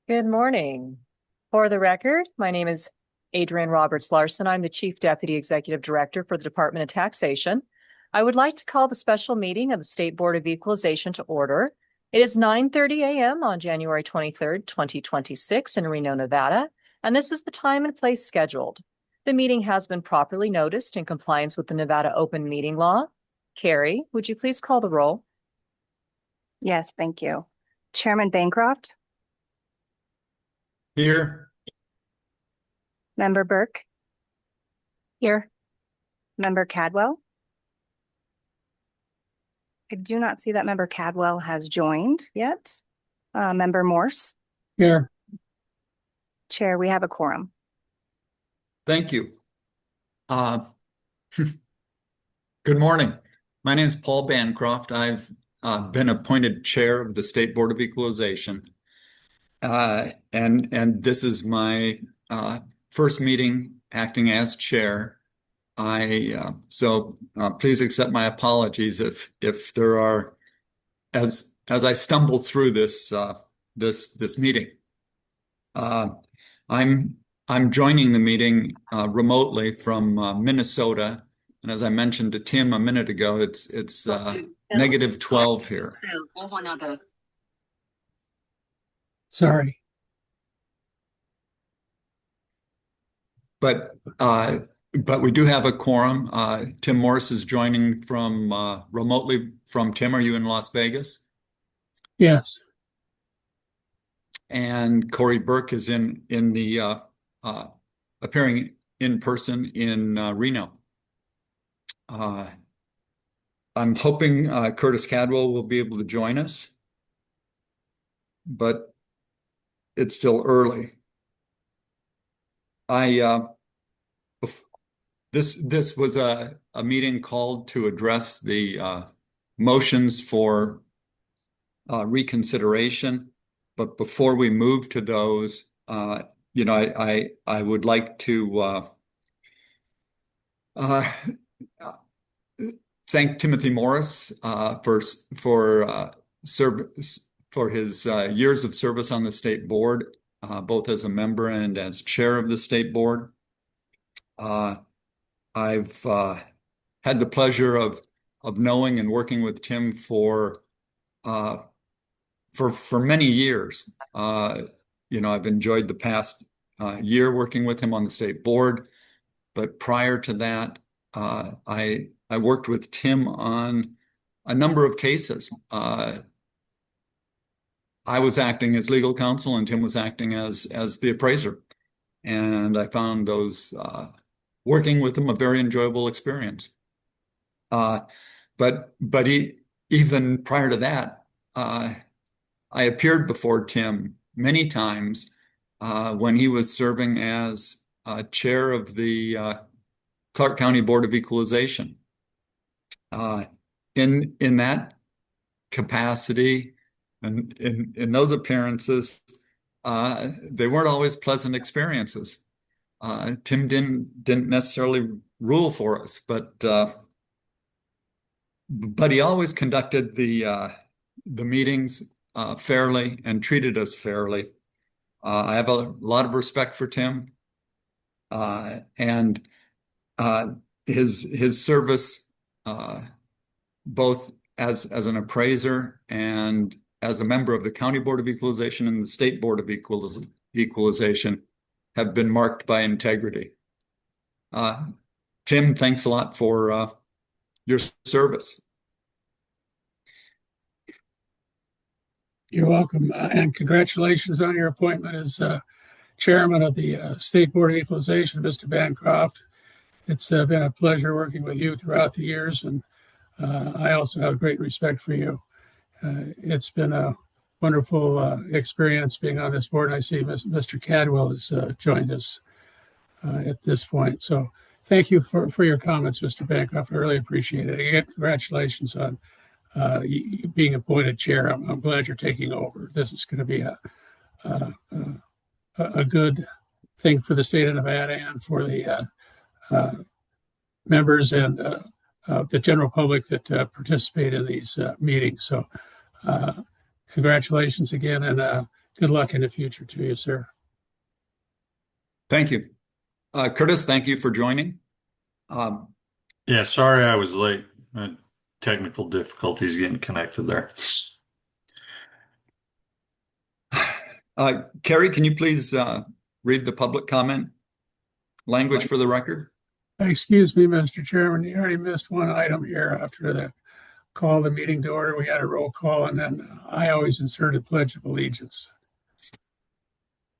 Good morning. For the record, my name is Adrienne Roberts Larson. I'm the Chief Deputy Executive Director for the Department of Taxation. I would like to call the special meeting of the State Board of Equalization to order. It is 9:30 a.m. on January 23rd, 2026 in Reno, Nevada, and this is the time and place scheduled. The meeting has been properly noticed in compliance with the Nevada Open Meeting Law. Carrie, would you please call the roll? Yes, thank you. Chairman Bancroft, Here. Member Burke, Here. Member Cadwell. I do not see that Member Cadwell has joined yet. Member Morse. Here. Chair, we have a quorum. Thank you. Good morning. My name is Paul Bancroft. I've been appointed chair of the State Board of Equalization. And this is my first meeting acting as chair. So please accept my apologies if there are, as I stumble through this meeting. I'm joining the meeting remotely from Minnesota, and as I mentioned to Tim a minute ago, it's negative 12 here. Sorry. But we do have a quorum. Tim Morris is joining from remotely from Tim. Are you in Las Vegas? Yes. And Corey Burke is in the appearing in person in Reno. I'm hoping Curtis Cadwell will be able to join us, but it's still early. This was a meeting called to address the motions for reconsideration, but before we move to those, I would like to thank Timothy Morris for his years of service on the state board, both as a member and as chair of the state board. I've had the pleasure of knowing and working with Tim for many years. I've enjoyed the past year working with him on the state board, but prior to that, I worked with Tim on a number of cases. I was acting as legal counsel and Tim was acting as the appraiser. And I found those working with him a very enjoyable experience. But even prior to that, I appeared before Tim many times when he was serving as chair of the Clark County Board of Equalization. In that capacity and in those appearances, they weren't always pleasant experiences. Tim didn't necessarily rule for us, but he always conducted the meetings fairly and treated us fairly. I have a lot of respect for Tim, and his service, both as an appraiser and as a member of the County Board of Equalization and the State Board of Equalization, have been marked by integrity. Tim, thanks a lot for your service. You're welcome, and congratulations on your appointment as chairman of the State Board of Equalization, Mr. Bancroft. It's been a pleasure working with you throughout the years, and I also have great respect for you. It's been a wonderful experience being on this board, and I see Mr. Cadwell has joined us at this point. So thank you for your comments, Mr. Bancroft. I really appreciate it. Again, congratulations on being appointed chair. I'm glad you're taking over. This is going to be a good thing for the state of Nevada and for the members and the general public that participate in these meetings. So congratulations again, and good luck in the future to you, sir. Thank you. Curtis, thank you for joining. Yeah, sorry I was late. Technical difficulties getting connected there. Carrie, can you please read the public comment language for the record? Excuse me, Mr. Chairman, you already missed one item here after the call the meeting to order. We had a roll call, and then I always inserted Pledge of Allegiance.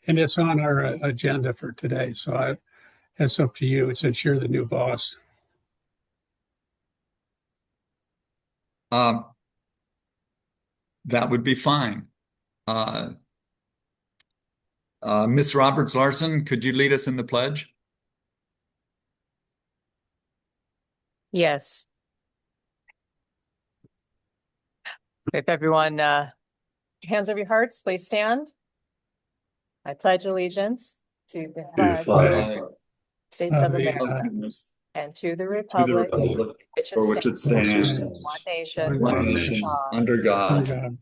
And it's on our agenda for today, so it's up to you, since you're the new boss. That would be fine. Miss Roberts Larson, could you lead us in the pledge? Yes. If everyone, hands over your hearts, please stand. I pledge allegiance to the flag, States of America, and to the republic for which it stands, one nation, one nation, under God,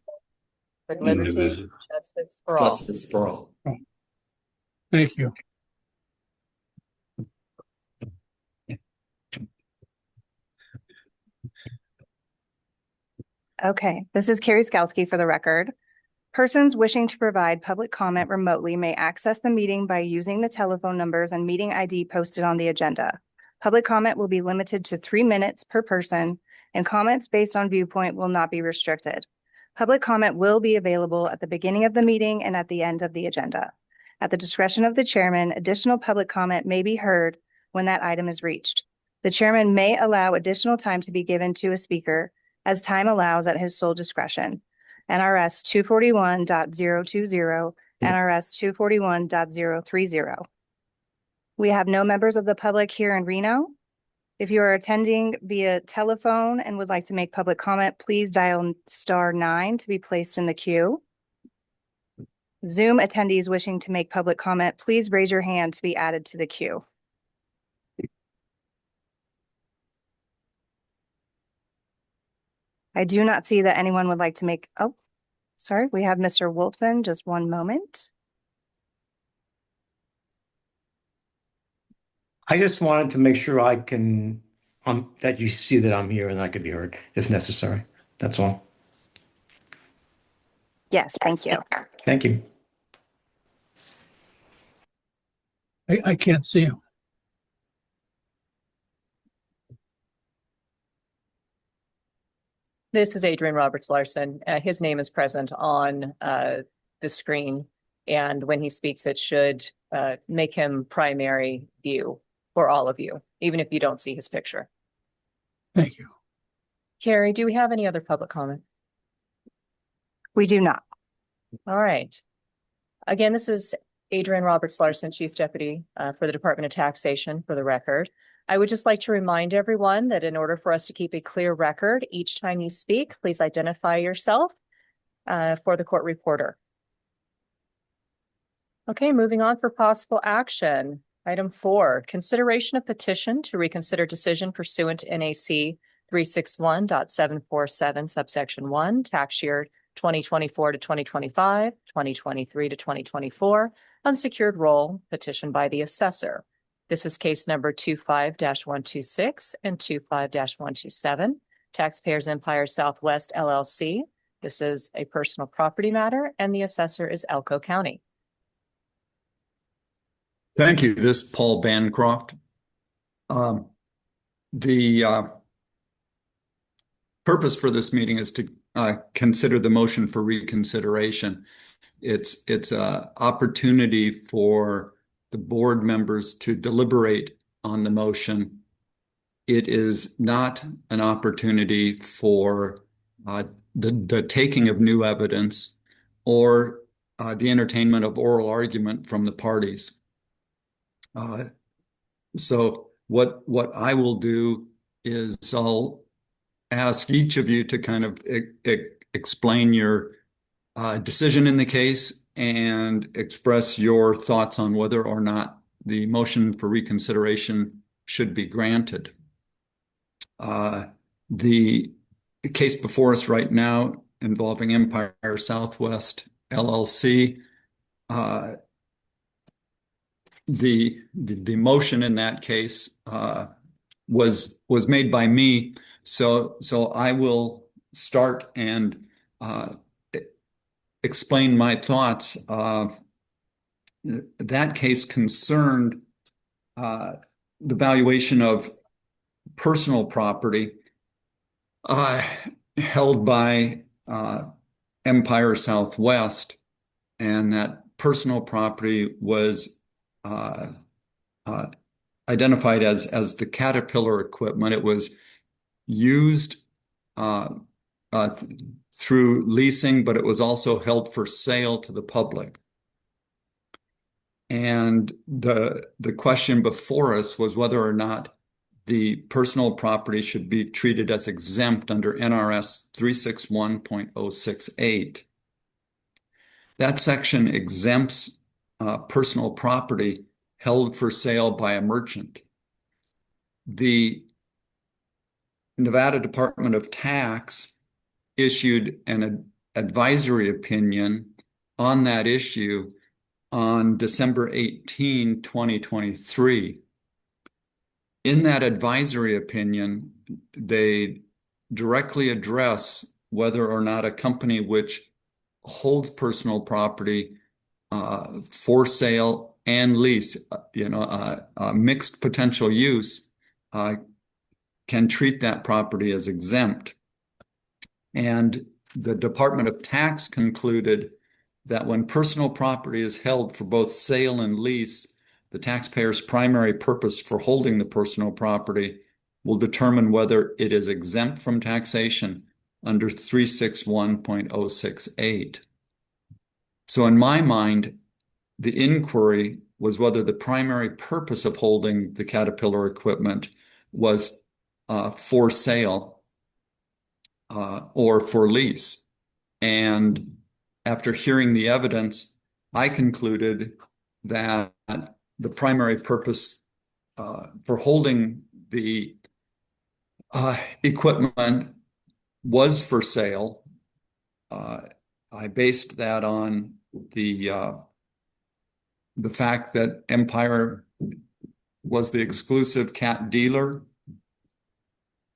with liberty and justice for all. justice for all. Thank you. Okay, this is Carrie Skalski for the record. Persons wishing to provide public comment remotely may access the meeting by using the telephone numbers and meeting ID posted on the agenda. Public comment will be limited to 3 minutes per person, and comments based on viewpoint will not be restricted. Public comment will be available at the beginning of the meeting and at the end of the agenda. At the discretion of the chairman, additional public comment may be heard when that item is reached. The chairman may allow additional time to be given to a speaker as time allows at his sole discretion. NRS 241.020, NRS 241.030. We have no members of the public here in Reno. If you are attending via telephone and would like to make public comment, please dial *9 to be placed in the queue. Zoom attendees wishing to make public comment, please raise your hand to be added to the queue. I do not see that anyone would like to make, oh, sorry, we have Mr. Wolfson, just one moment. I just wanted to make sure I can, that you see that I'm here and I could be heard if necessary. That's all. Yes, thank you. Thank you. I can't see him. This is Adrian Roberts Larson. His name is present on the screen. And when he speaks, it should make him primary view for all of you, even if you don't see his picture. Thank you. Carrie, do we have any other public comment? We do not. All right. Again, this is Adrian Roberts Larson, Chief Deputy for the Department of Taxation, for the record. I would just like to remind everyone that in order for us to keep a clear record, each time you speak, please identify yourself for the court reporter. Okay, moving on for possible action. Item 4, consideration of petition to reconsider decision pursuant to NAC 361.747 subsection 1, tax year 2024 to 2025, 2023 to 2024, unsecured roll petition by the assessor. This is case number 25-126 and 25-127, Taxpayers Empire Southwest LLC. This is a personal property matter, and the assessor is Elko County. Thank you. This is Paul Bancroft. The purpose for this meeting is to consider the motion for reconsideration. It's an opportunity for the board members to deliberate on the motion. It is not an opportunity for the taking of new evidence or the entertainment of oral argument from the parties. So what I will do is I'll ask each of you to kind of explain your decision in the case and express your thoughts on whether or not the motion for reconsideration should be granted. The case before us right now involving Empire Southwest LLC the motion in that case was made by me. So I will start and explain my thoughts. That case concerned the valuation of personal property held by Empire Southwest, and that personal property was identified as the Caterpillar equipment. It was used through leasing, but it was also held for sale to the public. And the question before us was whether or not the personal property should be treated as exempt under NRS 361.068. That section exempts personal property held for sale by a merchant. The Nevada Department of Tax issued an advisory opinion on that issue on December 18, 2023. In that advisory opinion, they directly address whether or not a company which holds personal property for sale and lease, mixed potential use, can treat that property as exempt. And the Department of Tax concluded that when personal property is held for both sale and lease, the taxpayer's primary purpose for holding the personal property will determine whether it is exempt from taxation under 361.068. So in my mind, the inquiry was whether the primary purpose of holding the Caterpillar equipment was for sale or for lease. And after hearing the evidence, I concluded that the primary purpose for holding the equipment was for sale. I based that on the fact that Empire was the exclusive cat dealer,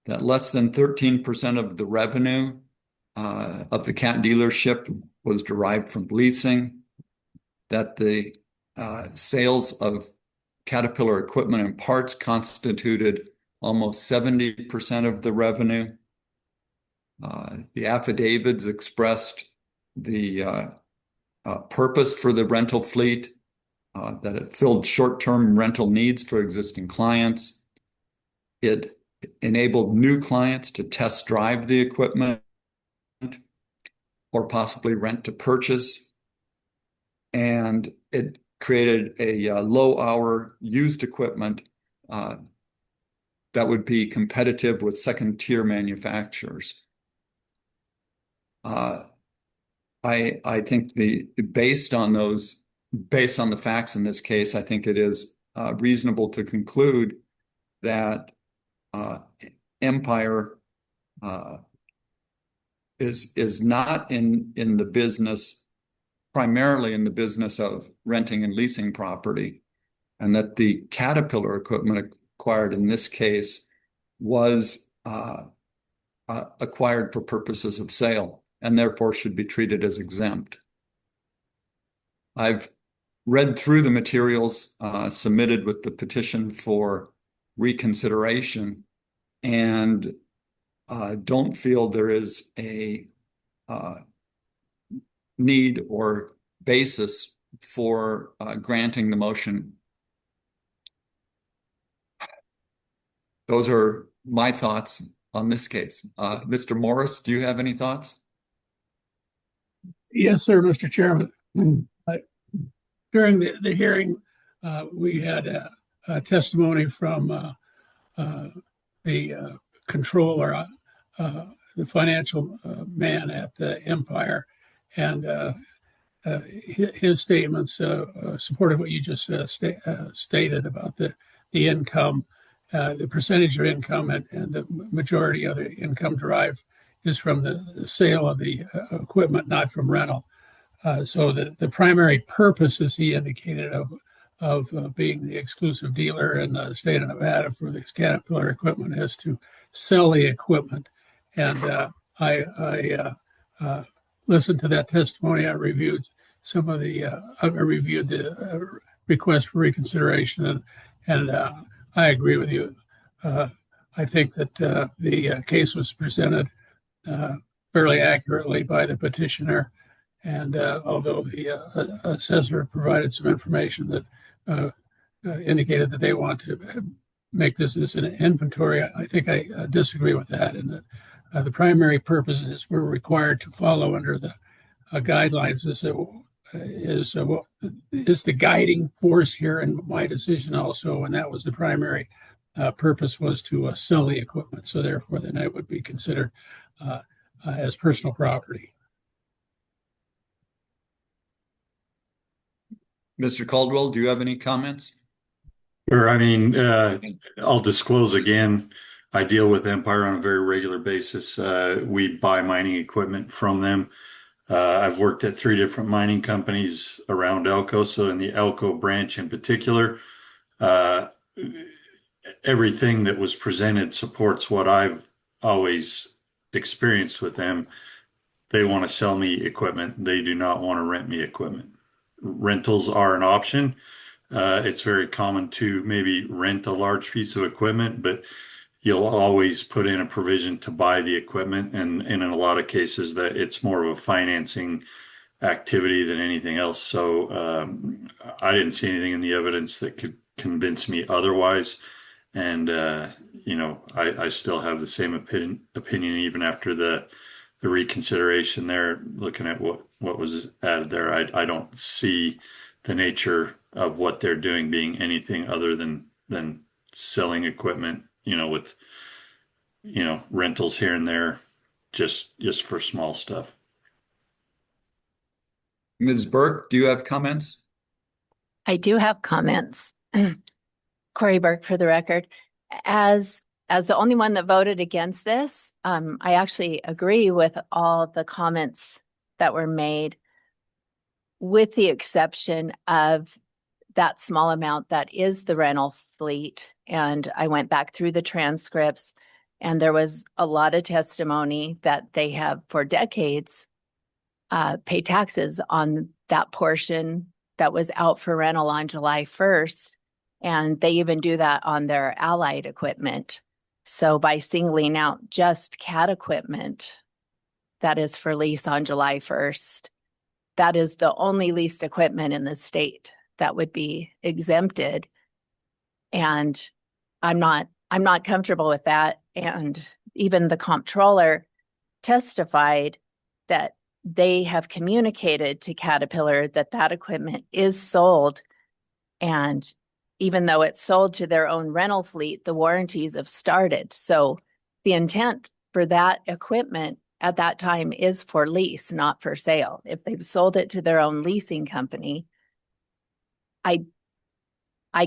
that less than 13% of the revenue of the cat dealership was derived from leasing, that the sales of Caterpillar equipment and parts constituted almost 70% of the revenue. The affidavits expressed the purpose for the rental fleet, that it filled short-term rental needs for existing clients. It enabled new clients to test drive the equipment or possibly rent to purchase. And it created a low-hour used equipment that would be competitive with second-tier manufacturers. I think based on the facts in this case, I think it is reasonable to conclude that Empire is not in the business, primarily in the business of renting and leasing property, and that the Caterpillar equipment acquired in this case was acquired for purposes of sale and therefore should be treated as exempt. I've read through the materials submitted with the petition for reconsideration and don't feel there is a need or basis for granting the motion. Those are my thoughts on this case. Mr. Morris, do you have any thoughts? Yes, sir, Mr. Chairman. During the hearing, we had a testimony from the controller, the financial man at the Empire, and his statements supported what you just stated about the income, the percentage of income, and the majority of the income derived is from the sale of the equipment, not from rental. So the primary purpose, as he indicated, of being the exclusive dealer in the state of Nevada for this Caterpillar equipment is to sell the equipment. And I listened to that testimony. I reviewed the request for reconsideration, and I agree with you. I think that the case was presented fairly accurately by the petitioner. And although the assessor provided some information that indicated that they want to make this as an inventory, I think I disagree with that. And that the primary purposes we're required to follow under the guidelines is the guiding force here in my decision also, and that was the primary purpose was to sell the equipment. So therefore, then it would be considered as personal property. Mr. Caldwell, do you have any comments? Sure. I mean, I'll disclose again, I deal with Empire on a very regular basis. We buy mining equipment from them. I've worked at 3 different mining companies around Elko. So in the Elko branch in particular, everything that was presented supports what I've always experienced with them. They want to sell me equipment. They do not want to rent me equipment. Rentals are an option. It's very common to maybe rent a large piece of equipment, but you'll always put in a provision to buy the equipment. And in a lot of cases that it's more of a financing activity than anything else. So I didn't see anything in the evidence that could convince me otherwise. And I still have the same opinion even after the reconsideration there, looking at what was added there. I don't see the nature of what they're doing being anything other than selling equipment, with rentals here and there, just for small stuff. Ms. Burke, do you have comments? I do have comments. Corey Burke for the record. As the only one that voted against this, I actually agree with all the comments that were made, with the exception of that small amount that is the rental fleet. And I went back through the transcripts, and there was a lot of testimony that they have for decades paid taxes on that portion that was out for rental on July 1st. And they even do that on their allied equipment. So by singling out just CAT equipment that is for lease on July 1st, that is the only leased equipment in the state that would be exempted. And I'm not comfortable with that. And even the comptroller testified that they have communicated to Caterpillar that equipment is sold. And even though it's sold to their own rental fleet, the warranties have started. So the intent for that equipment at that time is for lease, not for sale. If they've sold it to their own leasing company, I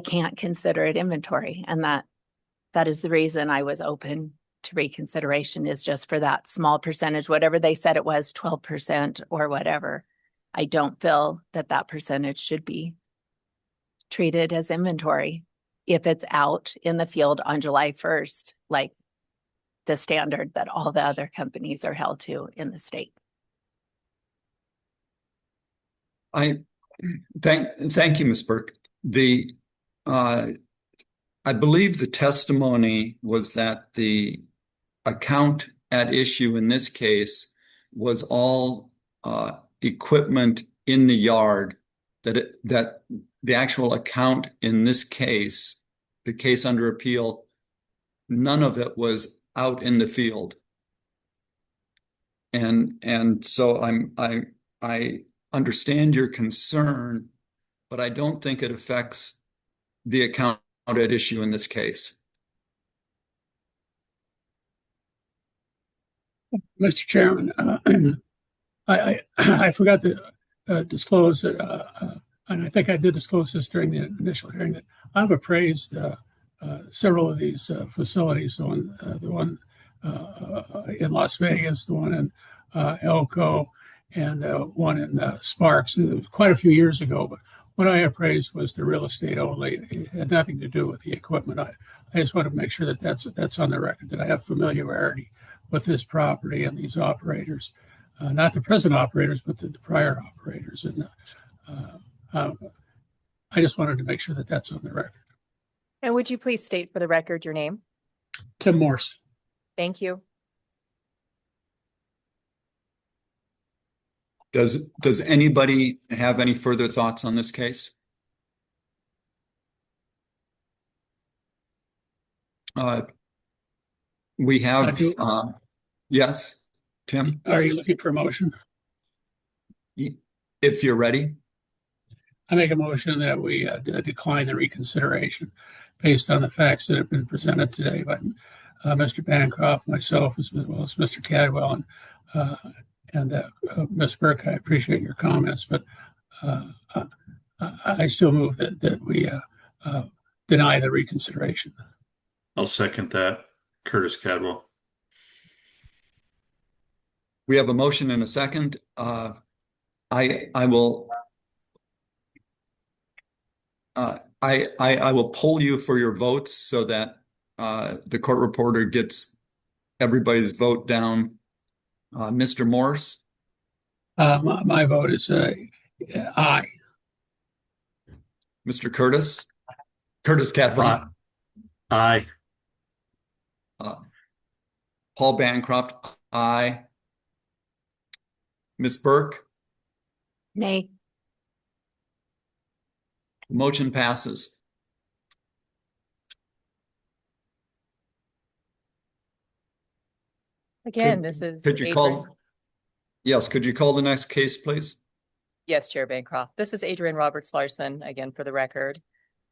can't consider it inventory. And that is the reason I was open to reconsideration, is just for that small percentage, whatever they said it was, 12% or whatever. I don't feel that percentage should be treated as inventory if it's out in the field on July 1st, like the standard that all the other companies are held to in the state. Thank you, Ms. Burke. I believe the testimony was that the account at issue in this case was all equipment in the yard, that the actual account in this case, the case under appeal, none of it was out in the field. And so I understand your concern, but I don't think it affects the account at issue in this case. Mr. Chairman, I forgot to disclose that, and I think I did disclose this during the initial hearing, that I've appraised several of these facilities. The one in Las Vegas, the one in Elko, and one in Sparks. It was quite a few years ago, but what I appraised was the real estate only. It had nothing to do with the equipment. I just want to make sure that that's on the record, that I have familiarity with this property and these operators, not the present operators, but the prior operators. And I just wanted to make sure that that's on the record. And would you please state for the record your name? Tim Morse. Thank you. Does anybody have any further thoughts on this case? We have, yes, Tim, Are you looking for a motion? if you're ready. I make a motion that we decline the reconsideration based on the facts that have been presented today by Mr. Bancroft, myself, as well as Mr. Cadwell, and Ms. Burke. I appreciate your comments, but I still move that we deny the reconsideration. I'll second that. Curtis Cadwell. We have a motion and a second. I will I will poll you for your votes so that the court reporter gets everybody's vote down. Mr. Morse? My vote is aye. Mr. Curtis? Curtis Cadwell? Aye. Paul Bancroft? Aye. Ms. Burke? Nay. Motion passes. Again, this is Could you call? Yes, could you call the next case, please? Yes, Chair Bancroft. This is Adrian Roberts Larson, again for the record.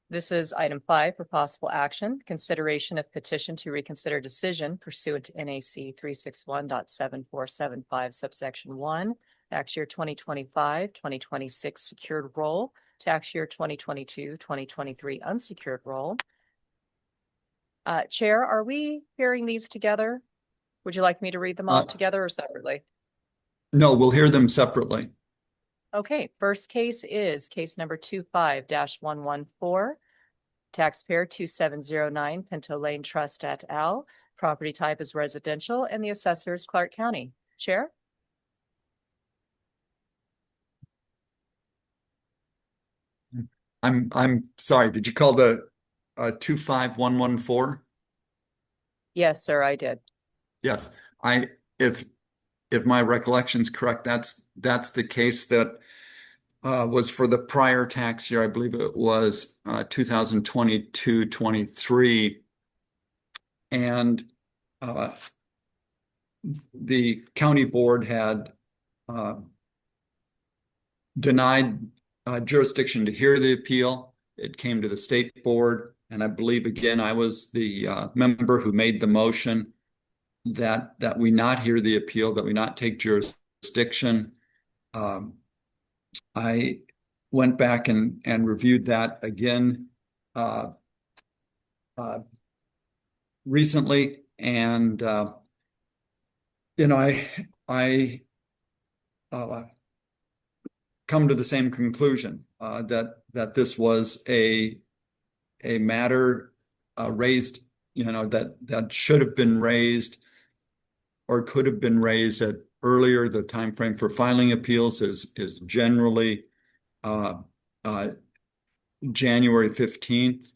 This is item 5 for possible action, consideration of petition to reconsider decision pursuant to NAC 361.7475 subsection 1, tax year 2025, 2026 secured roll, tax year 2022, 2023 unsecured roll. Chair, are we hearing these together? Would you like me to read them all together or separately? No, we'll hear them separately. Okay, first case is case number 25-114, taxpayer 2709 Pinto Lane Trust et al. Property type is residential and the assessor is Clark County. Chair? I'm sorry, did you call the 25114? Yes, sir, I did. Yes, if my recollection's correct, that's the case that was for the prior tax year. I believe it was 2022-23, and the county board had denied jurisdiction to hear the appeal. It came to the state board, and I believe again I was the member who made the motion that we not hear the appeal, that we not take jurisdiction. I went back and reviewed that again recently, and I come to the same conclusion that this was a matter raised, that should have been raised or could have been raised at earlier. The time frame for filing appeals is generally January 15th.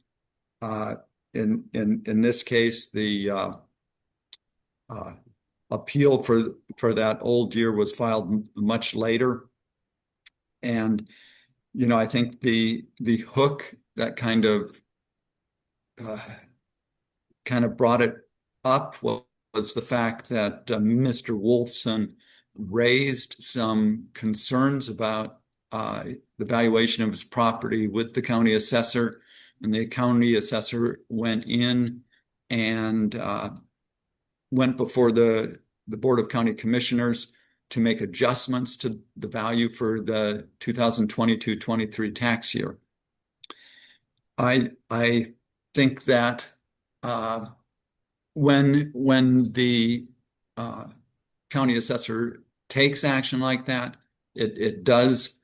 In this case, the appeal for that old year was filed much later, and I think the hook that kind of brought it up was the fact that Mr. Wolfson raised some concerns about the valuation of his property with the county assessor, and the county assessor went in and went before the Board of County Commissioners to make adjustments to the value for the 2022-23 tax year. I think that when the county assessor takes action like that, it does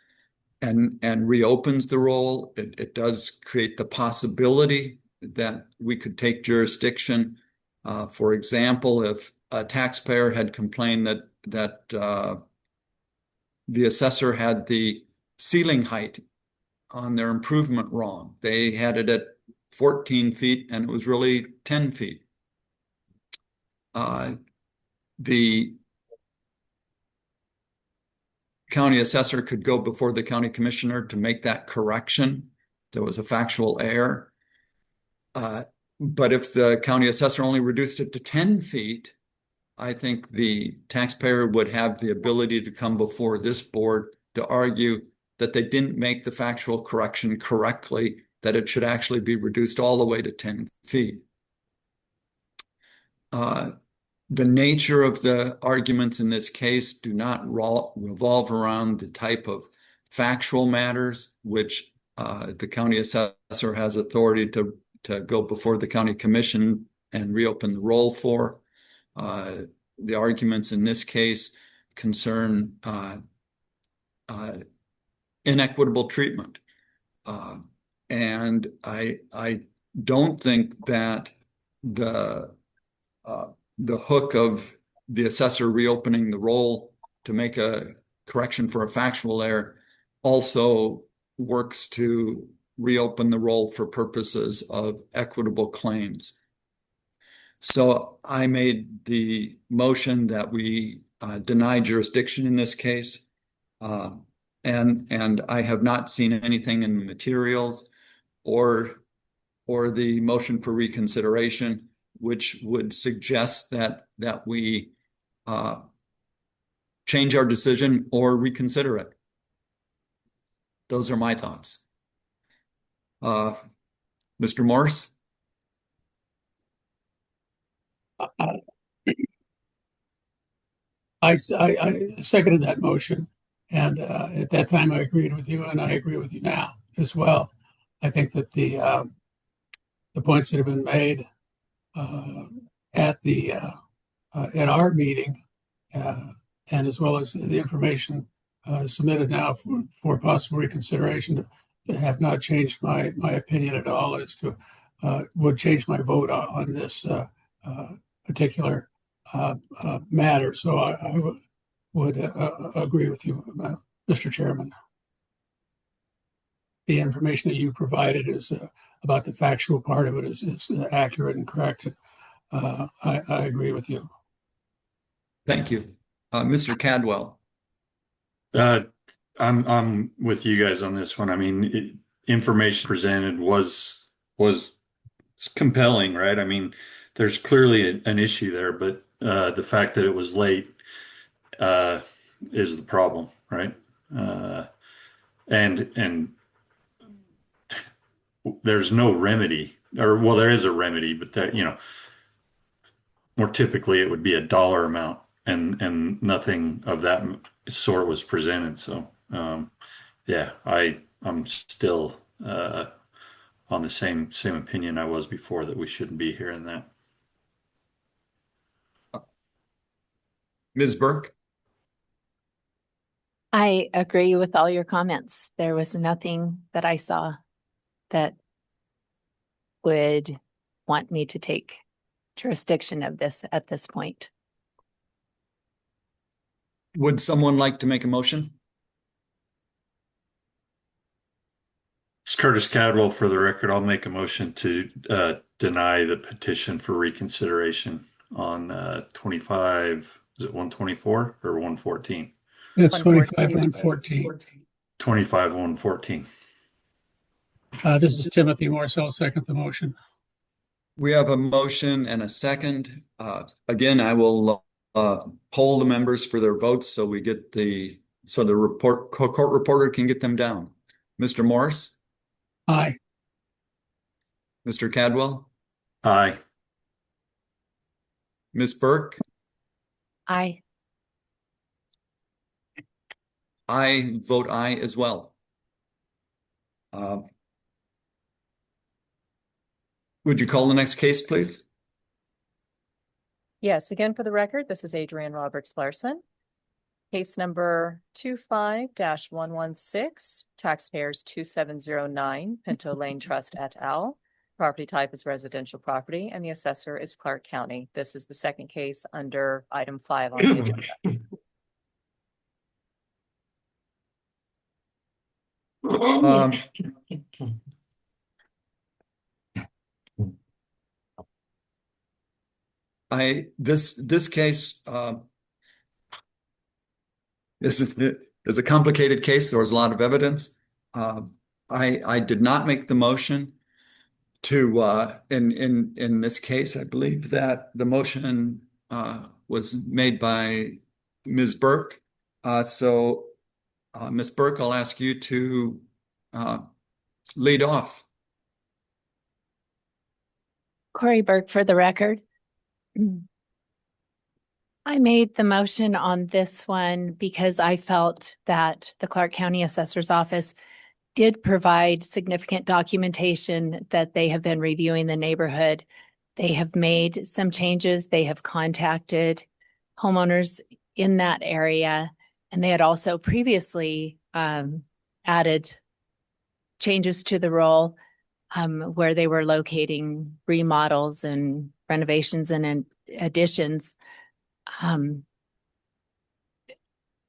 and reopens the roll. It does create the possibility that we could take jurisdiction. For example, if a taxpayer had complained that the assessor had the ceiling height on their improvement wrong. They had it at 14 feet and it was really 10 feet. The county assessor could go before the county commissioner to make that correction. There was a factual error. But if the county assessor only reduced it to 10 feet, I think the taxpayer would have the ability to come before this board to argue that they didn't make the factual correction correctly, that it should actually be reduced all the way to 10 feet. The nature of the arguments in this case do not revolve around the type of factual matters which the county assessor has authority to go before the county commission and reopen the roll for. The arguments in this case concern inequitable treatment. And I don't think that the hook of the assessor reopening the roll to make a correction for a factual error also works to reopen the roll for purposes of equitable claims. So I made the motion that we deny jurisdiction in this case. And I have not seen anything in the materials or the motion for reconsideration which would suggest that we change our decision or reconsider it. Those are my thoughts. Mr. Morse? I seconded that motion. And at that time, I agreed with you, and I agree with you now as well. I think that the points that have been made at our meeting, and as well as the information submitted now for possible reconsideration, have not changed my opinion at all as to would change my vote on this particular matter. So I would agree with you, Mr. Chairman. The information that you provided is about the factual part of it is accurate and correct. I agree with you. Thank you. Mr. Cadwell. I'm with you guys on this one. I mean, information presented was compelling, right? I mean, there's clearly an issue there, but the fact that it was late is the problem, right? And there's no remedy, or well, there is a remedy, but that more typically it would be a dollar amount, and nothing of that sort was presented. So yeah, I'm still on the same opinion I was before, that we shouldn't be hearing that. Ms. Burke? I agree with all your comments. There was nothing that I saw that would want me to take jurisdiction of this at this point. Would someone like to make a motion? It's Curtis Cadwell for the record. I'll make a motion to deny the petition for reconsideration on 25, is it 124 or 114? It's 25-114. 25-114. This is Timothy Morse. I'll second the motion. We have a motion and a second. Again, I will poll the members for their votes so we get the court reporter can get them down. Mr. Morse? Aye. Mr. Cadwell? Aye. Ms. Burke? Aye. I vote aye as well. Would you call the next case, please? Yes, again, for the record, this is Adrienne Roberts Larson. Case number 25-116, taxpayers 2709, Pinto Lane Trust et al. Property type is residential property, and the assessor is Clark County. This is the second case under item 5 on the agenda. This case is a complicated case. There was a lot of evidence. I did not make the motion to in this case. I believe that the motion was made by Ms. Burke. So Ms. Burke, I'll ask you to lead off. Corey Burke for the record. I made the motion on this one because I felt that the Clark County Assessor's Office did provide significant documentation that they have been reviewing the neighborhood. They have made some changes. They have contacted homeowners in that area, and they had also previously added changes to the role where they were locating remodels and renovations and additions.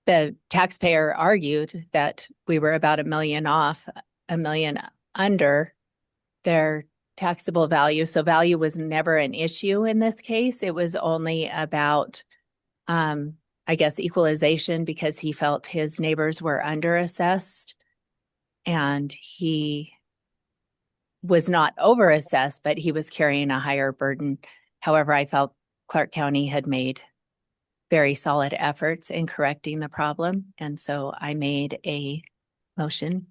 The taxpayer argued that we were about $1 million off, $1 million under their taxable value. So value was never an issue in this case. It was only about, I guess, equalization, because he felt his neighbors were underassessed and he was not overassessed, but he was carrying a higher burden. However, I felt Clark County had made very solid efforts in correcting the problem. And so I made a motion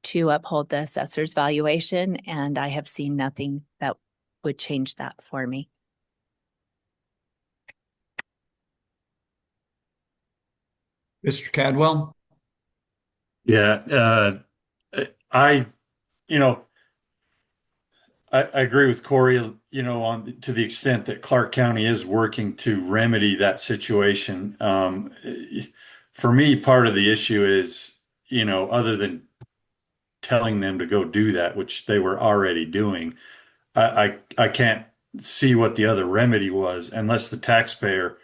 to uphold the assessor's valuation, and I have seen nothing that would change that for me. Mr. Cadwell? Yeah, I, you know, I agree with Corey, on to the extent that Clark County is working to remedy that situation. For me, part of the issue is, other than telling them to go do that, which they were already doing, I can't see what the other remedy was unless the taxpayer,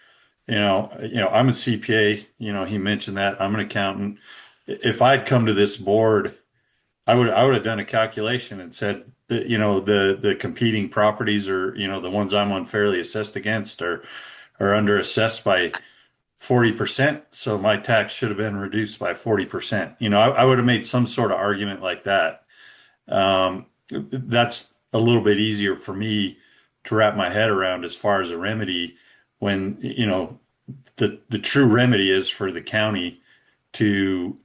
I'm a CPA, he mentioned that. I'm an accountant. If I'd come to this board, I would have done a calculation and said that, the competing properties, or, the ones I'm unfairly assessed against are under assessed by 40%. So my tax should have been reduced by 40%. I would have made some sort of argument like that. That's a little bit easier for me to wrap my head around as far as a remedy, when, the true remedy is for the county to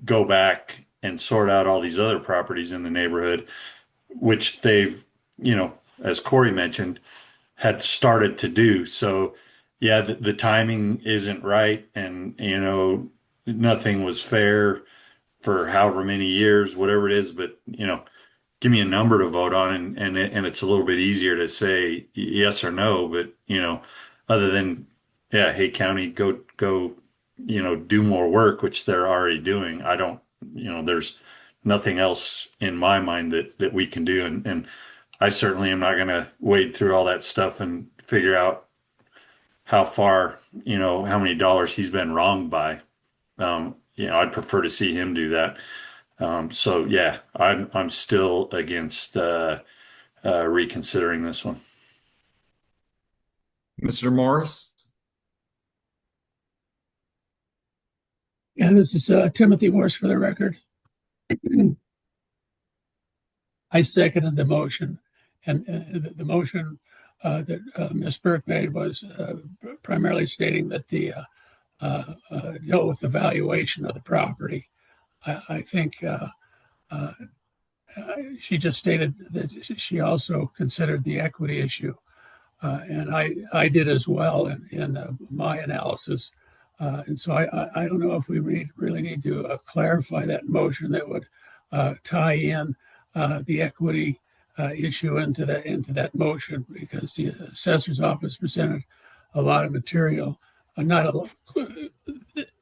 go back and sort out all these other properties in the neighborhood, which they've, as Corey mentioned, had started to do. So yeah, the timing isn't right. And, nothing was fair for however many years, whatever it is, but, give me a number to vote on, and it's a little bit easier to say yes or no. But, other than, yeah, hey, county, go, do more work, which they're already doing. I don't, there's nothing else in my mind that we can do. And I certainly am not going to wade through all that stuff and figure out how far, how many dollars he's been wronged by. I'd prefer to see him do that. So yeah, I'm still against reconsidering this one. Mr. Morris? Yeah, this is Timothy Morse for the record. I seconded the motion, and the motion that Ms. Burke made was primarily stating that the dealt with the valuation of the property. I think she just stated that she also considered the equity issue, and I did as well in my analysis. And so I don't know if we really need to clarify that motion that would tie in the equity issue into that motion, because the assessor's office presented a lot of material, not a lot,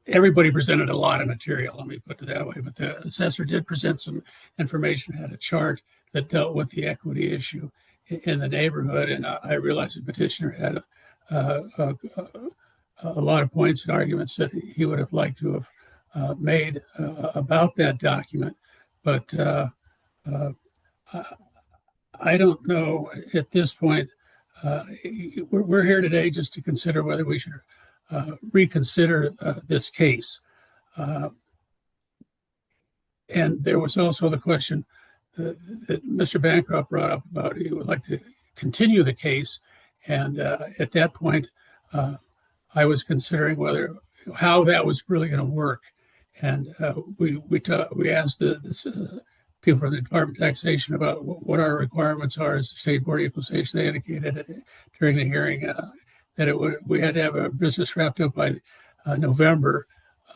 everybody presented a lot of material, let me put it that way, but the assessor did present some information, had a chart that dealt with the equity issue in the neighborhood. And I realized the petitioner had a lot of points and arguments that he would have liked to have made about that document. But I don't know at this point. We're here today just to consider whether we should reconsider this case. And there was also the question that Mr. Bancroft brought up about he would like to continue the case. And at that point, I was considering how that was really going to work. And we asked the people from the Department of Taxation about what our requirements are as the State Board of Equalization. They indicated during the hearing that we had to have our business wrapped up by November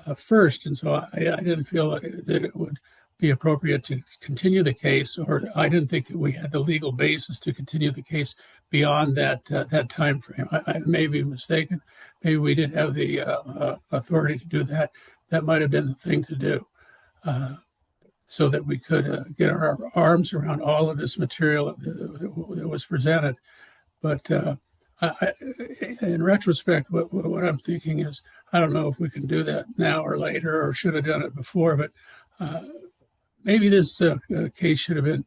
1st. And so I didn't feel that it would be appropriate to continue the case, or I didn't think that we had the legal basis to continue the case beyond that time frame. I may be mistaken. Maybe we did have the authority to do that. That might have been the thing to do, so that we could get our arms around all of this material that was presented. But in retrospect, what I'm thinking is, I don't know if we can do that now or later, or should have done it before, but maybe this case should have been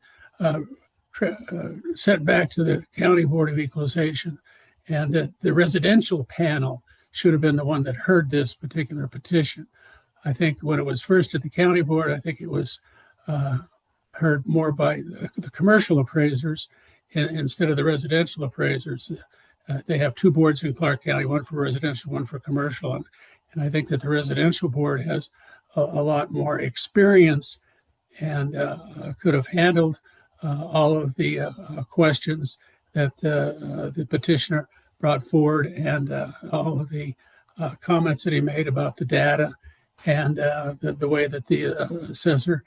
sent back to the County Board of Equalization, and that the residential panel should have been the one that heard this particular petition. I think when it was first at the county board, I think it was heard more by the commercial appraisers instead of the residential appraisers. They have two boards in Clark County, one for residential, one for commercial. And I think that the residential board has a lot more experience and could have handled all of the questions that the petitioner brought forward, and all of the comments that he made about the data, and the way that the assessor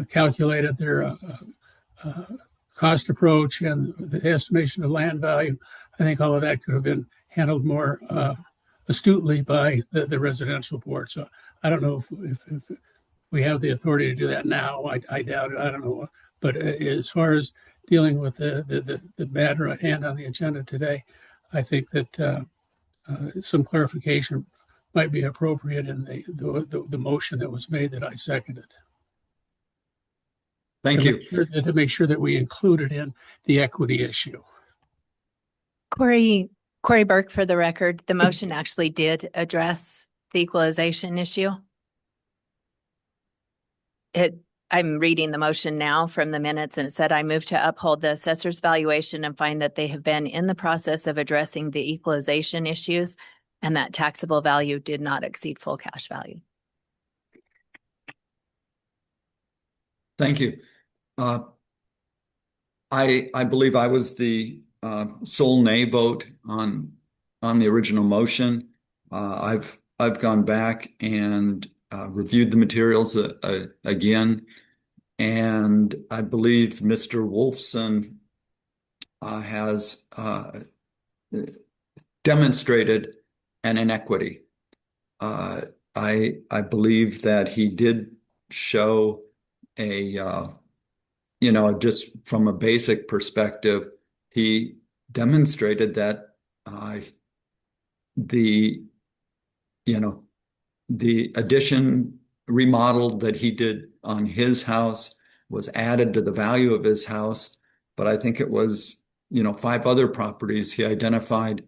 calculated their cost approach and the estimation of land value. I think all of that could have been handled more astutely by the residential board. So I don't know if we have the authority to do that now. I doubt it. I don't know. But as far as dealing with the matter at hand on the agenda today, I think that some clarification might be appropriate in the motion that was made that I seconded. Thank you. To make sure that we included in the equity issue. Corey Burke, for the record, the motion actually did address the equalization issue. I'm reading the motion now from the minutes, and it said, I move to uphold the assessor's valuation and find that they have been in the process of addressing the equalization issues, and that taxable value did not exceed full cash value. Thank you. I believe I was the sole nay vote on the original motion. I've gone back and reviewed the materials again, and I believe Mr. Wolfson has demonstrated an inequity. I believe that he did show just from a basic perspective, he demonstrated that the addition remodeled that he did on his house was added to the value of his house. But I think it was, 5 other properties he identified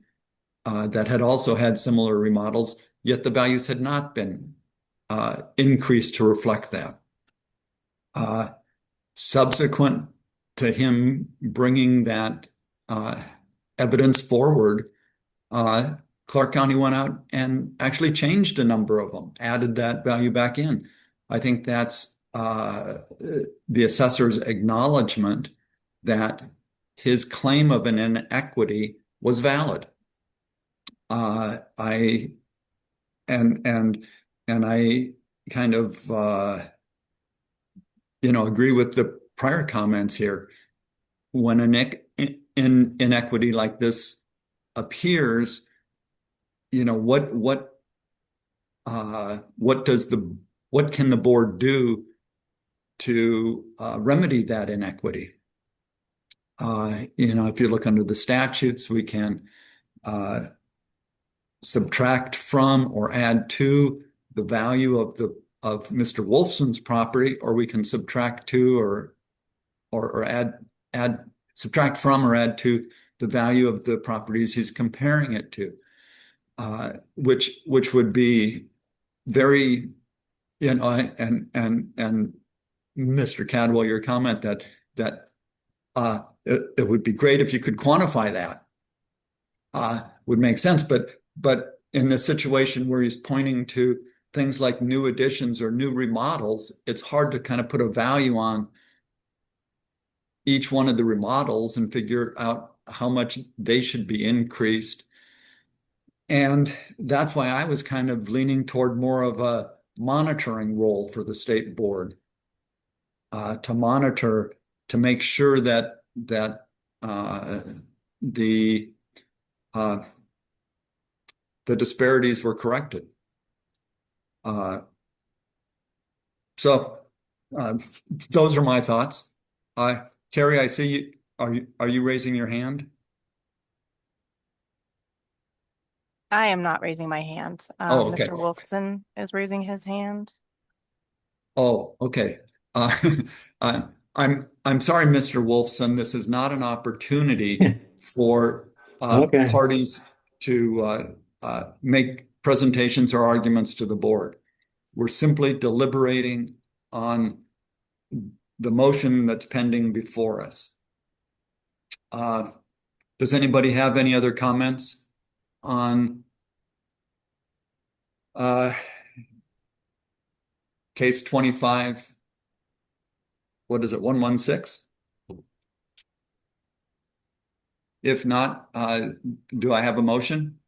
that had also had similar remodels, yet the values had not been increased to reflect that. Subsequent to him bringing that evidence forward, Clark County went out and actually changed a number of them, added that value back in. I think that's the assessor's acknowledgement that his claim of an inequity was valid. I kind of agree with the prior comments here. When an inequity like this appears, what what can the board do to remedy that inequity? If you look under the statutes, we can subtract from or add to the value of Mr. Wolfson's property, or we can subtract to or add subtract from or add to the value of the properties he's comparing it to, which would be very, and Mr. Cadwell, your comment that it would be great if you could quantify that, would make sense. But in this situation where he's pointing to things like new additions or new remodels, it's hard to kind of put a value on each one of the remodels and figure out how much they should be increased. And that's why I was kind of leaning toward more of a monitoring role for the state board, to monitor, to make sure that the disparities were corrected. So those are my thoughts. Carrie, I see you. Are you raising your hand? I am not raising my hand. Oh, okay. Mr. Wolfson is raising his hand. Oh, okay. Uh, I'm sorry, Mr. Wolfson. This is not an opportunity for Okay. parties to make presentations or arguments to the board. We're simply deliberating on the motion that's pending before us. Does anybody have any other comments on case 25? What is it, 116? If not, do I have a motion?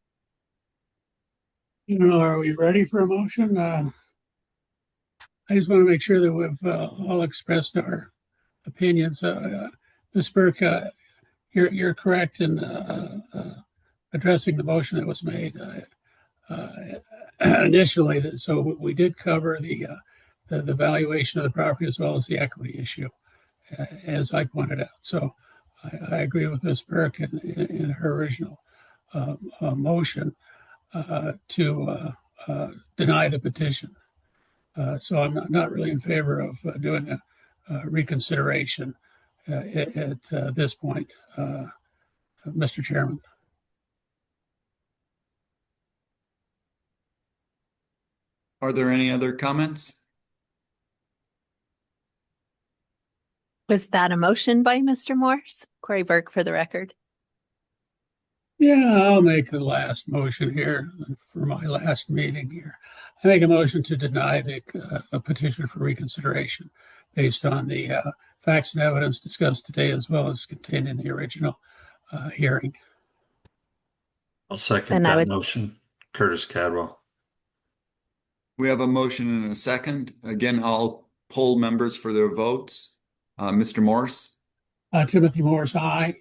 Are we ready for a motion? I just want to make sure that we've all expressed our opinions. Ms. Burke, you're correct in addressing the motion that was made initially. So we did cover the valuation of the property as well as the equity issue, as I pointed out. So I agree with Ms. Burke in her original motion to deny the petition. So I'm not really in favor of doing a reconsideration at this point, Mr. Chairman. Are there any other comments? Was that a motion by Mr. Morse? Corey Burke for the record. Yeah, I'll make the last motion here for my last meeting here. I make a motion to deny a petition for reconsideration based on the facts and evidence discussed today, as well as contained in the original hearing. I'll second And that motion. Curtis Cadwell. We have a motion and a second. Again, I'll poll members for their votes. Mr. Morse, Timothy Morse, aye.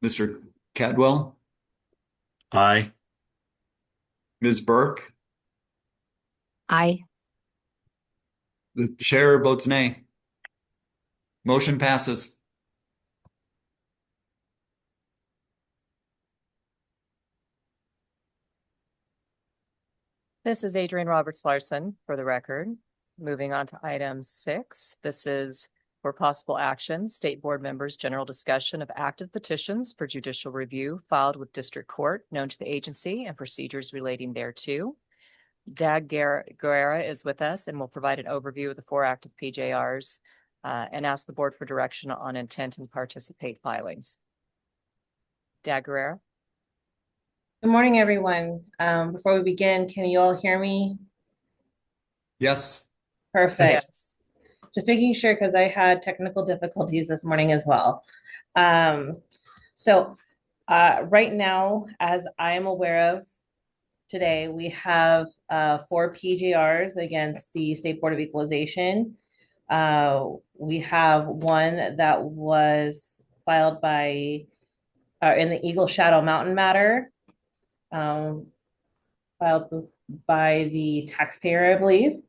Mr. Cadwell, Aye. Ms. Burke, aye. the chair votes nay. Motion passes. This is Adrian Roberts Larson for the record. Moving on to item 6. This is for possible action, state board members' general discussion of active petitions for judicial review filed with district court known to the agency and procedures relating thereto. Dag Guerra is with us and will provide an overview of the 4 active PJRs and ask the board for direction on intent and participate filings. Dag Guerra. Good morning, everyone. Before we begin, can you all hear me? Yes. Perfect. Yes. Just making sure because I had technical difficulties this morning as well. So right now, as I am aware of today, we have 4 PJRs against the State Board of Equalization. We have one that was filed by in the Eagle Shadow Mountain matter. Filed by the taxpayer, I believe.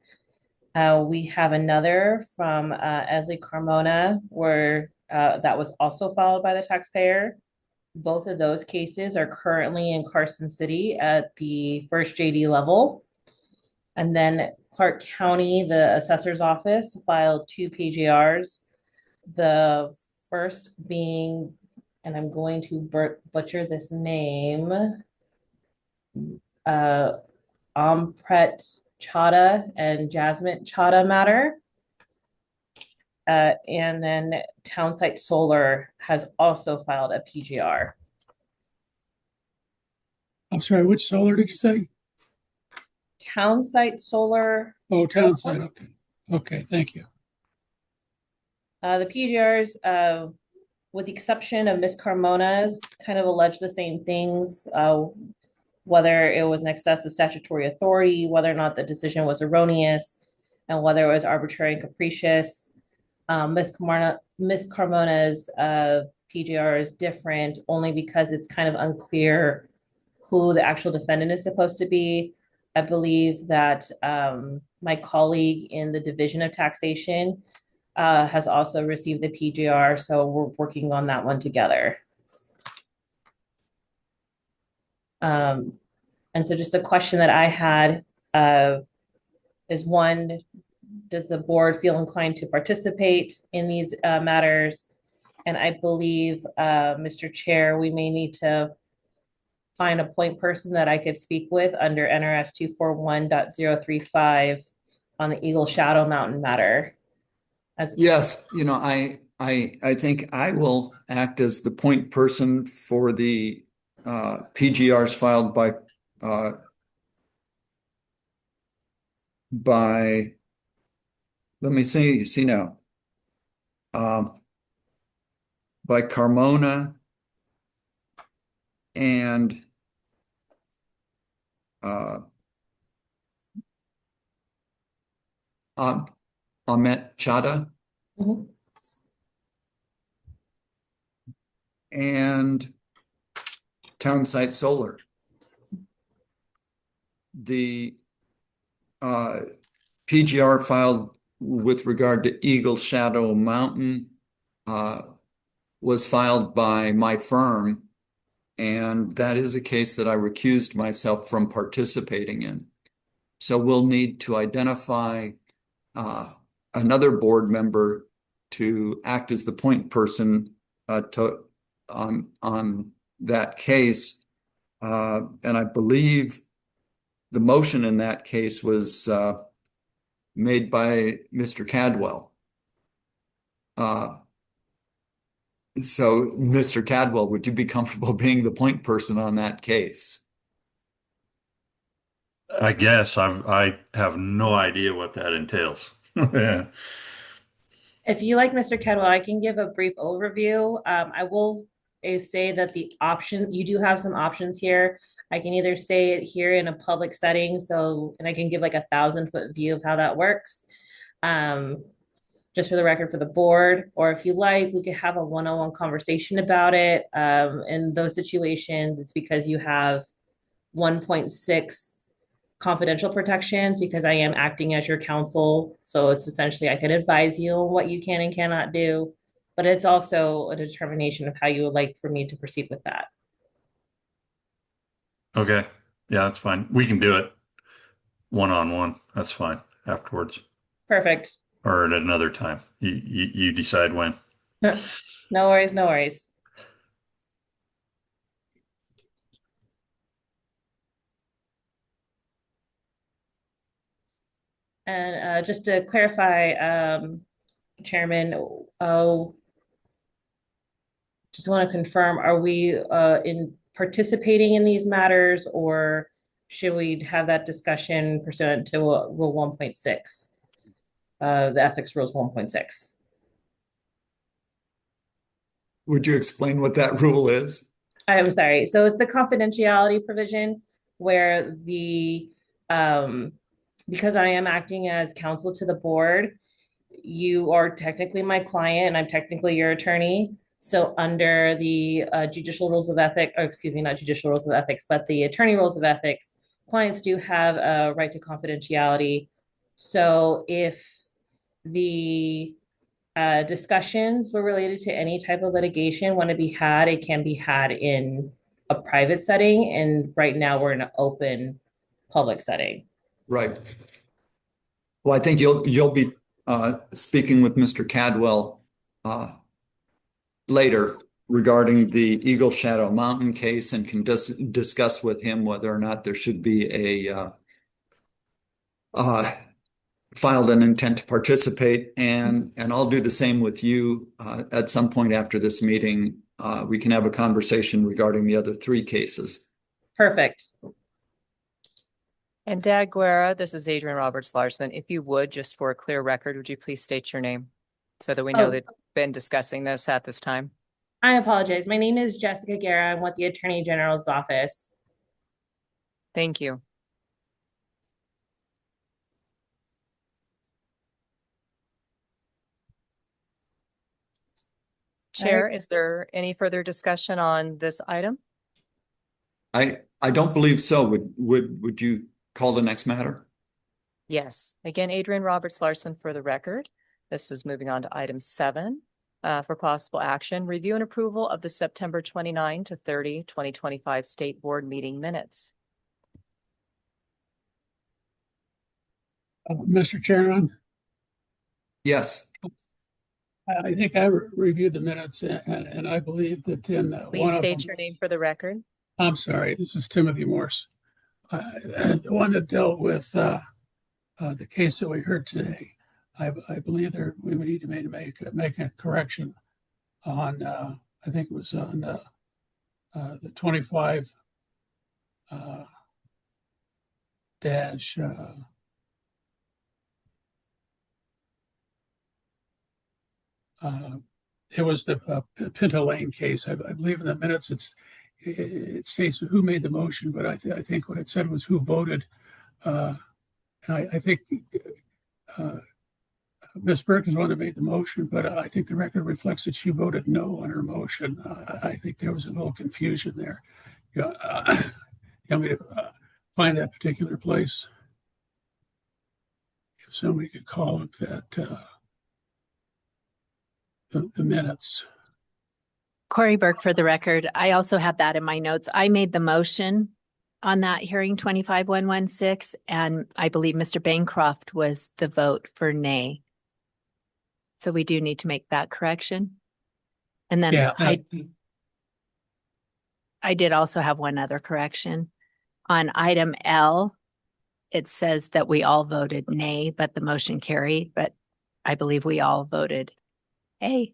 We have another from Esley Carmona where that was also filed by the taxpayer. Both of those cases are currently in Carson City at the first JD level. And then Clark County, the assessor's office filed two PGRs. The first being, and I'm going to butcher this name, uh, Ampret Chada and Jasmine Chada matter. And then Townsite Solar has also filed a PGR. I'm sorry, which solar did you say? Townsite Solar. Oh, Townside. Okay. Okay, thank you. The PGRs, with the exception of Miss Carmona's, kind of allege the same things, whether it was an excess of statutory authority, whether or not the decision was erroneous, and whether it was arbitrary and capricious. Miss Carmona's PGR is different only because it's kind of unclear who the actual defendant is supposed to be. I believe that my colleague in the Division of Taxation has also received the PGR, so we're working on that one together. And so just the question that I had is one, does the board feel inclined to participate in these matters? And I believe, Mr. Chair, we may need to find a point person that I could speak with under NRS 241.035 on the Eagle Shadow Mountain matter. Yes, I think I will act as the point person for the PGRs filed by let me see now. By Carmona and Ahmet Chada. Mhm. And Townsite Solar. The PGR filed with regard to Eagle Shadow Mountain was filed by my firm, and that is a case that I recused myself from participating in. So we'll need to identify another board member to act as the point person on that case. And I believe the motion in that case was made by Mr. Cadwell. So, Mr. Cadwell, would you be comfortable being the point person on that case? I guess I have no idea what that entails. Yeah. If you like Mr. Kedwell, I can give a brief overview. I will say that you do have some options here. I can either say it here in a public setting, and I can give like 1,000-foot view of how that works. Um, just for the record for the board, or if you like, we could have a one-on-one conversation about it. In those situations, it's because you have 1.6 confidential protections because I am acting as your counsel. So it's essentially I could advise you on what you can and cannot do, but it's also a determination of how you would like for me to proceed with that. Okay. Yeah, that's fine. We can do it one-on-one. That's fine afterwards Perfect. or at another time. You decide when. No worries, no worries. And just to clarify, Chairman, just want to confirm, are we in participating in these matters, or should we have that discussion pursuant to Rule 1.6, the Ethics Rules 1.6? Would you explain what that rule is? I'm sorry. So it's the confidentiality provision where because I am acting as counsel to the board, you are technically my client and I'm technically your attorney. So under the judicial rules of ethics, or excuse me, not judicial rules of ethics, but the attorney rules of ethics, clients do have a right to confidentiality. So if the discussions were related to any type of litigation want to be had, it can be had in a private setting. And right now we're in an open public setting. Right. Well, I think you'll be speaking with Mr. Cadwell later regarding the Eagle Shadow Mountain case and can discuss with him whether or not there should be a filed an intent to participate, and I'll do the same with you at some point after this meeting. We can have a conversation regarding the other three cases. Perfect. And Dag Guerra, this is Adrian Roberts Larson. If you would, just for a clear record, would you please state your name so that we know that we've been discussing this at this time? I apologize. My name is Jessica Guerra. I'm with the Attorney General's office. Thank you. Chair, is there any further discussion on this item? I don't believe so. Would you call the next matter? Yes. Again, Adrian Roberts Larson for the record. This is moving on to item 7 for possible action. Review and approval of the September 29 to 30, 2025 State Board meeting minutes. Mr. Chairman, Yes. I think I reviewed the minutes and I believe that in Please one of state them, your name for the record. I'm sorry, this is Timothy Morse. The one that dealt with the case that we heard today, I believe we would need to make a correction on, I think it was on the 25 dash it was the Pinto Lane case. I believe in the minutes it states who made the motion, but I think what it said was who voted. And I think Ms. Burke is the one that made the motion, but I think the record reflects that she voted no on her motion. I think there was a little confusion there. You want me to find that particular place? If somebody could call up that the minutes. Corey Burke for the record. I also had that in my notes. I made the motion on that hearing 25116, and I believe Mr. Bancroft was the vote for nay. So we do need to make that correction. And then Yeah, I did also have one other correction. On item L, it says that we all voted nay, but the motion carried, but I believe we all voted A.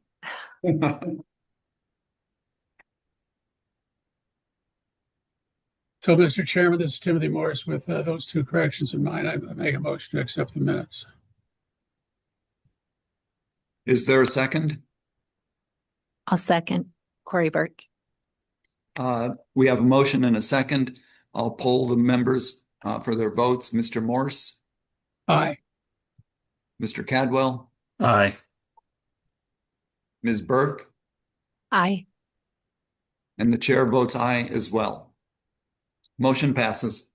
So, Mr. Chairman, this is Timothy Morris. With those two corrections in mind, I make a motion to accept the minutes. Is there a second? I'll second Corey Burke. We have a motion and a second. I'll poll the members for their votes. Mr. Morse, Aye. Mr. Cadwell, Aye. Ms. Burke, Aye. and the chair votes aye as well. Motion passes.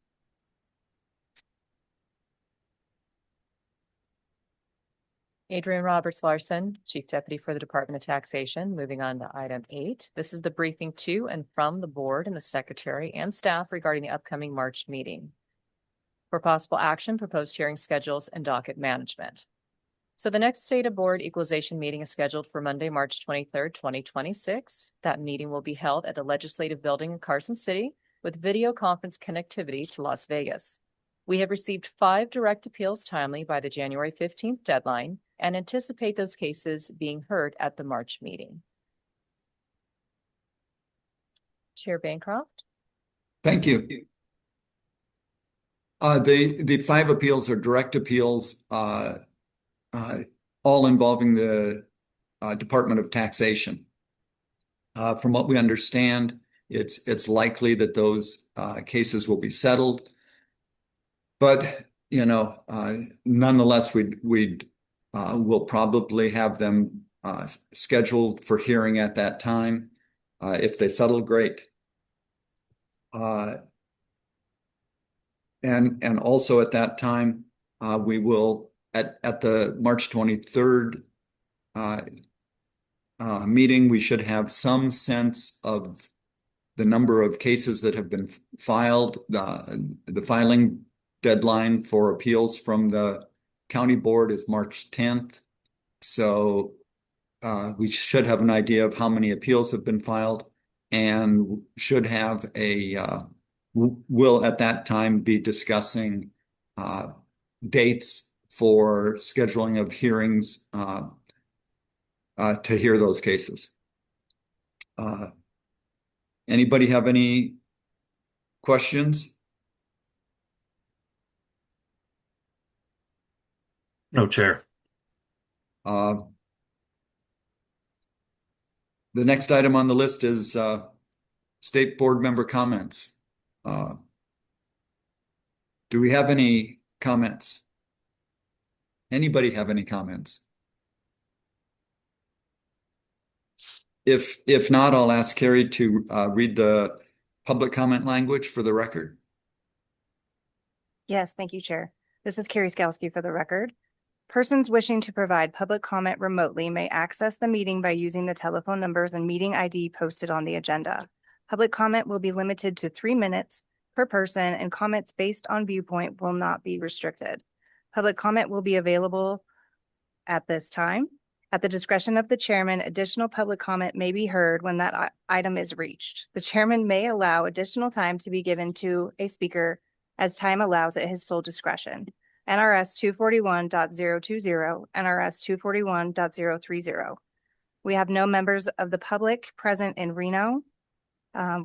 Adrian Roberts Larson, Chief Deputy for the Department of Taxation. Moving on to item 8. This is the briefing to and from the board and the secretary and staff regarding the upcoming March meeting. For possible action, proposed hearing schedules and docket management. So the next State Board Equalization meeting is scheduled for Monday, March 23rd, 2026. That meeting will be held at the Legislative Building in Carson City with video conference connectivity to Las Vegas. We have received 5 direct appeals timely by the January 15th deadline and anticipate those cases being heard at the March meeting. Chair Bancroft. Thank you. The 5 appeals are direct appeals, all involving the Department of Taxation. From what we understand, it's likely that those cases will be settled, but nonetheless, we'll probably have them scheduled for hearing at that time. If they settle, great. And also at that time, we will, at the March 23rd meeting, we should have some sense of the number of cases that have been filed. The filing deadline for appeals from the county board is March 10th. So we should have an idea of how many appeals have been filed and should have will at that time be discussing dates for scheduling of hearings to hear those cases. Anybody have any questions? No, Chair. The next item on the list is state board member comments. Do we have any comments? Anybody have any comments? If not, I'll ask Carrie to read the public comment language for the record. Yes, thank you, Chair. This is Carrie Skalski for the record. Persons wishing to provide public comment remotely may access the meeting by using the telephone numbers and meeting ID posted on the agenda. Public comment will be limited to 3 minutes per person, and comments based on viewpoint will not be restricted. Public comment will be available at this time. At the discretion of the chairman, additional public comment may be heard when that item is reached. The chairman may allow additional time to be given to a speaker as time allows at his sole discretion. NRS 241.020, NRS 241.030. We have no members of the public present in Reno.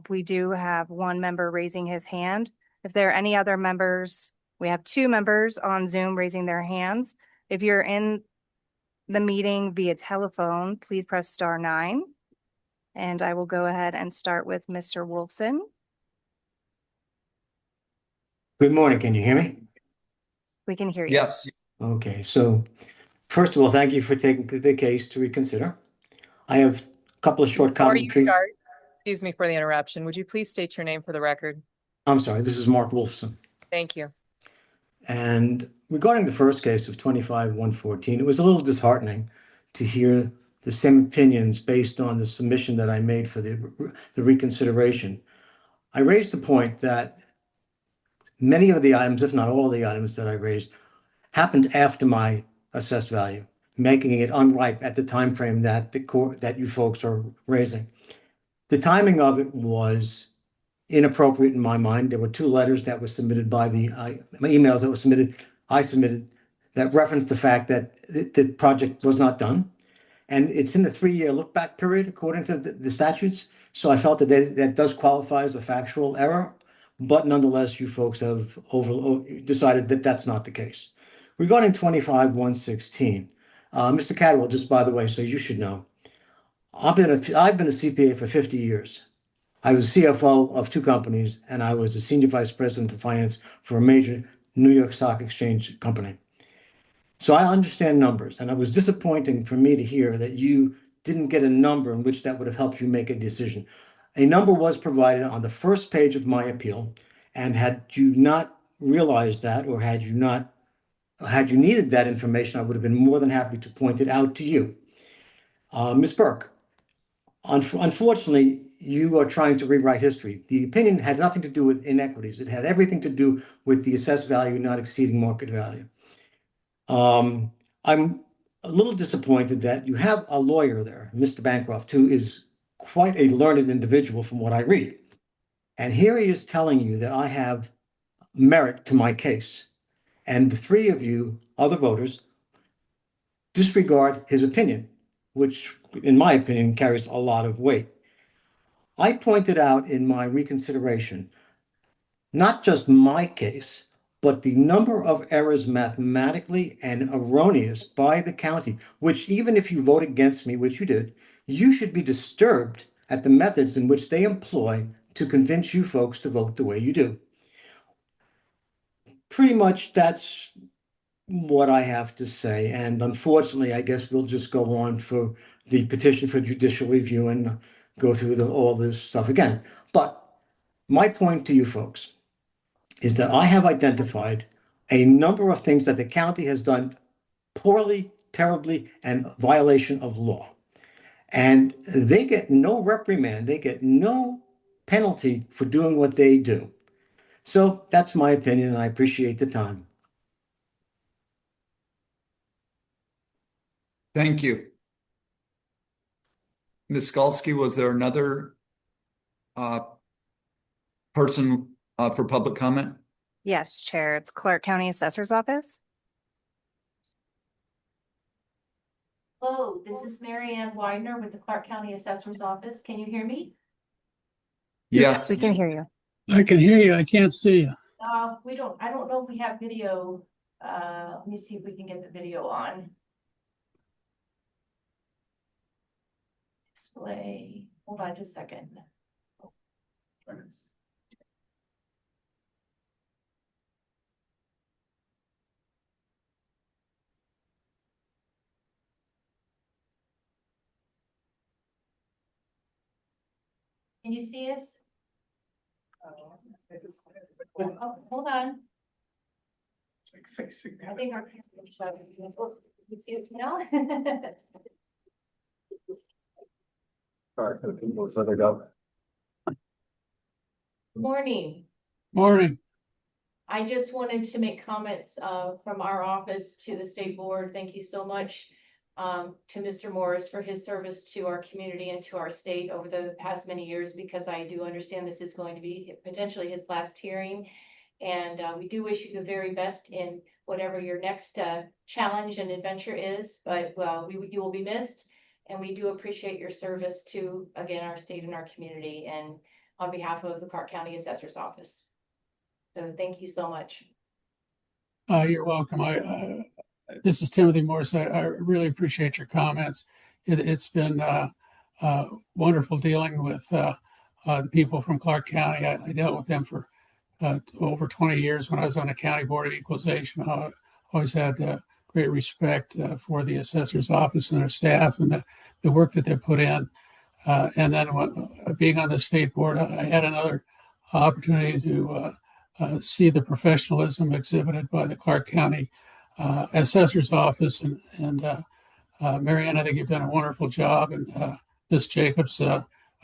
We do have one member raising his hand. If there are any other members, we have 2 members on Zoom raising their hands. If you're in the meeting via telephone, please press *9. And I will go ahead and start with Mr. Wolfson. Good morning. Can you hear me? We can hear you. Yes. Okay, so first of all, thank you for taking the case to reconsider. I have a couple of short Before you comments. start, excuse me for the interruption. Would you please state your name for the record? I'm sorry, this is Mark Wolfson. Thank you. And regarding the first case of 25-114, it was a little disheartening to hear the same opinions based on the submission that I made for the reconsideration. I raised the point that many of the items, if not all the items that I raised, happened after my assessed value, making it unripe at the time frame that that you folks are raising. The timing of it was inappropriate in my mind. There were 2 letters that were submitted by my emails that were submitted. I submitted that referenced the fact that the project was not done, and it's in the 3-year look back period according to the statutes. So I felt that that does qualify as a factual error, but nonetheless, you folks have decided that that's not the case. Regarding 25-116, Mr. Cadwell, just by the way, so you should know, I've been a CPA for 50 years. I was CFO of 2 companies, and I was a senior vice president of finance for a major New York Stock Exchange company. So I understand numbers, and it was disappointing for me to hear that you didn't get a number in which that would have helped you make a decision. A number was provided on the first page of my appeal, and had you not realized that, or had you needed that information, I would have been more than happy to point it out to you. Ms. Burke, unfortunately, you are trying to rewrite history. The opinion had nothing to do with inequities. It had everything to do with the assessed value not exceeding market value. I'm a little disappointed that you have a lawyer there, Mr. Bancroft, who is quite a learned individual from what I read. And here he is telling you that I have merit to my case. And the 3 of you, other voters, disregard his opinion, which, in my opinion, carries a lot of weight. I pointed out in my reconsideration, not just my case, but the number of errors mathematically and erroneous by the county, which even if you vote against me, which you did, you should be disturbed at the methods in which they employ to convince you folks to vote the way you do. Pretty much that's what I have to say. And unfortunately, I guess we'll just go on for the petition for judicial review and go through all this stuff again. But my point to you folks is that I have identified a number of things that the county has done poorly, terribly, and violation of law. And they get no reprimand, they get no penalty for doing what they do. So that's my opinion, and I appreciate the time. Thank you. Ms. Skalsky, was there another person for public comment? Yes, Chair. It's Clark County Assessor's Office. Hello, this is Mary Ann Widener with the Clark County Assessor's Office. Can you hear me? Yes. We can hear you. I can hear you. I can't see you. I don't know if we have video. Let me see if we can get the video on. Display, hold on just a second. Can you see us? Oh, hold on. I think our camera's shut. You see it now? Morning. Morning. I just wanted to make comments from our office to the state board. Thank you so much to Mr. Morris for his service to our community and to our state over the past many years, because I do understand this is going to be potentially his last hearing. And we do wish you the very best in whatever your next challenge and adventure is, but you will be missed. And we do appreciate your service to, again, our state and our community, and on behalf of the Clark County Assessor's Office. So thank you so much. You're welcome. This is Timothy Morse. I really appreciate your comments. It's been wonderful dealing with the people from Clark County. I dealt with them for over 20 years when I was on the County Board of Equalization. I always had great respect for the assessor's office and their staff and the work that they put in. And then being on the state board, I had another opportunity to see the professionalism exhibited by the Clark County assessor's office. And Marianne, I think you've done a wonderful job. And Ms. Jacobs,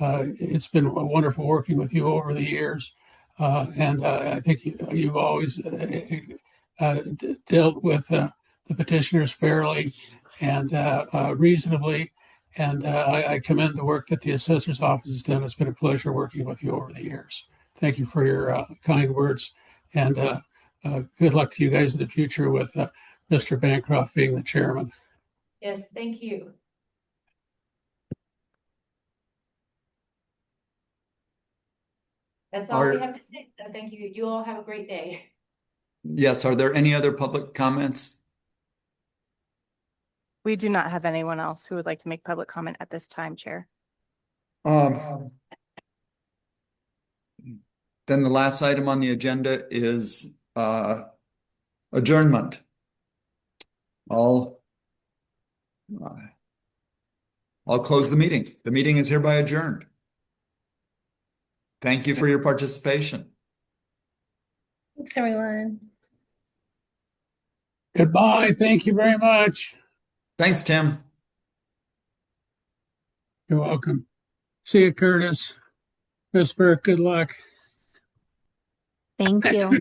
it's been wonderful working with you over the years. And I think you've always dealt with the petitioners fairly and reasonably. And I commend the work that the assessor's office has done. It's been a pleasure working with you over the years. Thank you for your kind words, and good luck to you guys in the future with Mr. Bancroft being the chairman. Yes, thank you. That's all we have to say. So thank you. You all have a great day. Yes. Are there any other public comments? We do not have anyone else who would like to make public comment at this time, Chair. Then the last item on the agenda is adjournment. I'll close the meeting. The meeting is hereby adjourned. Thank you for your participation. Thanks, everyone. Goodbye. Thank you very much. Thanks, Tim. You're welcome. See you, Curtis. Miss Burke, good luck. Thank you.